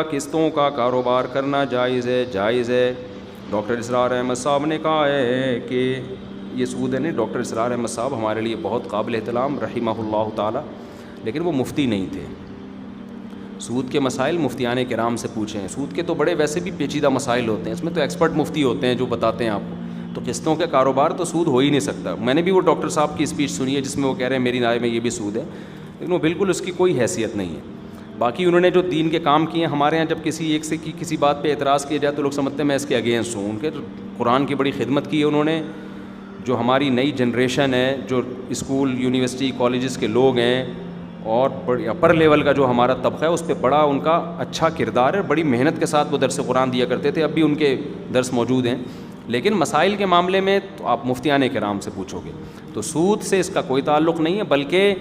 قسطوں کا کاروبار کرنا جائز ہے؟ جائز ہے۔ ڈاکٹر اسرار احمد صاحب نے کہا ہے کہ یہ سود ہے نہیں۔ ڈاکٹر اسرار احمد صاحب ہمارے لیے بہت قابل احترام رحمہ اللہ تعالی، لیکن وہ مفتی نہیں تھے۔ سود کے مسائل مفتیان کرام سے پوچھیں۔ سود کے تو بڑے ویسے بھی پیچیدہ مسائل ہوتے ہیں، اس میں تو ایکسپرٹ مفتی ہوتے ہیں جو بتاتے ہیں آپ کو۔ تو قسطوں کے کاروبار تو سود ہو ہی نہیں سکتا۔ میں نے بھی وہ ڈاکٹر صاحب کی اسپیچ سنی ہے جس میں وہ کہہ رہے ہیں میری رائے میں یہ بھی سود ہے، لیکن وہ بالکل اس کی کوئی حیثیت نہیں ہے۔ باقی انہوں نے جو دین کے کام کیے ہیں، ہمارے ہاں جب کسی ایک سے کسی بات پہ اعتراض کیا جائے تو لوگ سمجھتے ہیں میں اس کے اگینسٹ ہوں۔ ان کے قرآن کی بڑی خدمت کی ہے انہوں نے۔ جو ہماری نئی جنریشن ہے، جو اسکول یونیورسٹی کالجز کے لوگ ہیں اور بڑی اپر لیول کا جو ہمارا طبقہ ہے، اس پہ بڑا ان کا اچھا کردار ہے۔ بڑی محنت کے ساتھ وہ درس قرآن دیا کرتے تھے، اب بھی ان کے درس موجود ہیں۔ لیکن مسائل کے معاملے میں تو آپ مفتیان کرام سے پوچھو گے۔ تو سود سے اس کا کوئی تعلق نہیں ہے، بلکہ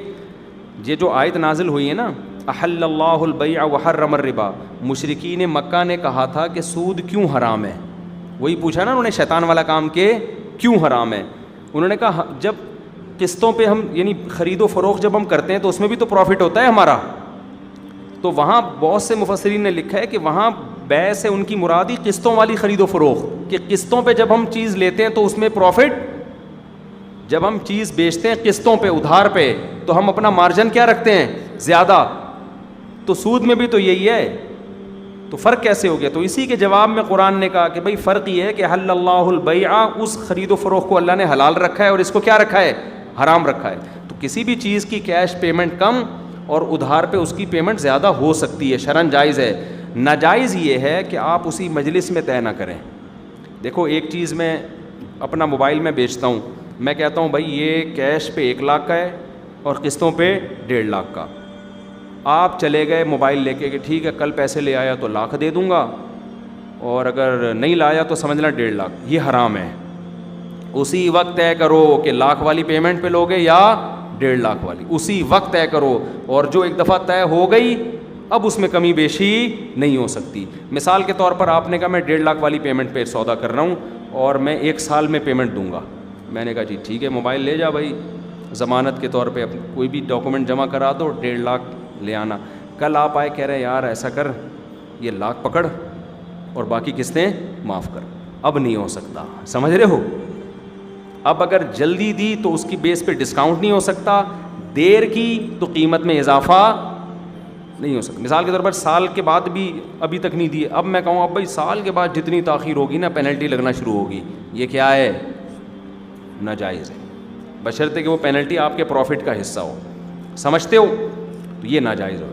یہ جو آیت نازل ہوئی ہے نا، احل اللہ البیع وحرم الربا، مشرکین مکہ نے کہا تھا کہ سود کیوں حرام ہے؟ وہی پوچھا نا انہوں نے شیطان والا کام کہ کیوں حرام ہے؟ انہوں نے کہا جب قسطوں پہ ہم یعنی خرید و فروخت جب ہم کرتے ہیں تو اس میں بھی تو پروفٹ ہوتا ہے ہمارا۔ تو وہاں بہت سے مفسرین نے لکھا ہے کہ وہاں بیع سے ان کی مراد ہی قسطوں والی خرید و فروخت، کہ قسطوں پہ جب ہم چیز لیتے ہیں تو اس میں پروفٹ، جب ہم چیز بیچتے ہیں قسطوں پہ ادھار پہ تو ہم اپنا مارجن کیا رکھتے ہیں؟ زیادہ۔ تو سود میں بھی تو یہی ہے، تو فرق کیسے ہو گیا؟ تو اسی کے جواب میں قرآن نے کہا کہ بھئی فرق یہ ہے کہ حل اللہ البیع، اس خرید و فروخت کو اللہ نے حلال رکھا ہے اور اس کو کیا رکھا ہے؟ حرام رکھا ہے۔ تو کسی بھی چیز کی کیش پیمنٹ کم اور ادھار پہ اس کی پیمنٹ زیادہ ہو سکتی ہے، شرعاً جائز ہے۔ ناجائز یہ ہے کہ آپ اسی مجلس میں طے نہ کریں۔ دیکھو ایک چیز میں اپنا موبائل میں بیچتا ہوں، میں کہتا ہوں بھائی یہ کیش پہ 1 لاکھ کا ہے اور قسطوں پہ 1.5 لاکھ کا۔ آپ چلے گئے موبائل لے کے کہ ٹھیک ہے کل پیسے لے آیا تو 1 لاکھ دے دوں گا، اور اگر نہیں لایا تو سمجھنا 1.5 لاکھ، یہ حرام ہے۔ اسی وقت طے کرو کہ 1 لاکھ والی پیمنٹ پہ لوگے یا 1.5 لاکھ والی، اسی وقت طے کرو۔ اور جو ایک دفعہ طے ہو گئی اب اس میں کمی بیشی نہیں ہو سکتی۔ مثال کے طور پر آپ نے کہا میں 1.5 لاکھ والی پیمنٹ پہ سودا کر رہا ہوں اور میں 1 سال میں پیمنٹ دوں گا۔ میں نے کہا جی ٹھیک ہے موبائل لے جا بھائی، ضمانت کے طور پہ کوئی بھی ڈاکومنٹ جمع کرا دو، 1.5 لاکھ لے آنا۔ کل آپ آئے کہہ رہے ہیں یار ایسا کر یہ 1 لاکھ پکڑ اور باقی قسطیں معاف کر۔ اب نہیں ہو سکتا، سمجھ رہے ہو؟ اب اگر جلدی دی تو اس کی بیس پہ ڈسکاؤنٹ نہیں ہو سکتا، دیر کی تو قیمت میں اضافہ نہیں ہو سکتا۔ مثال کے طور پر سال کے بعد بھی ابھی تک نہیں دی، اب میں کہوں اب بھائی سال کے بعد جتنی تاخیر ہوگی نا پینلٹی لگنا شروع ہوگی، یہ کیا ہے؟ ناجائز ہے، بشرطے کہ وہ پینلٹی آپ کے پروفٹ کا حصہ ہو۔ سمجھتے ہو؟ تو یہ ناجائز ہو۔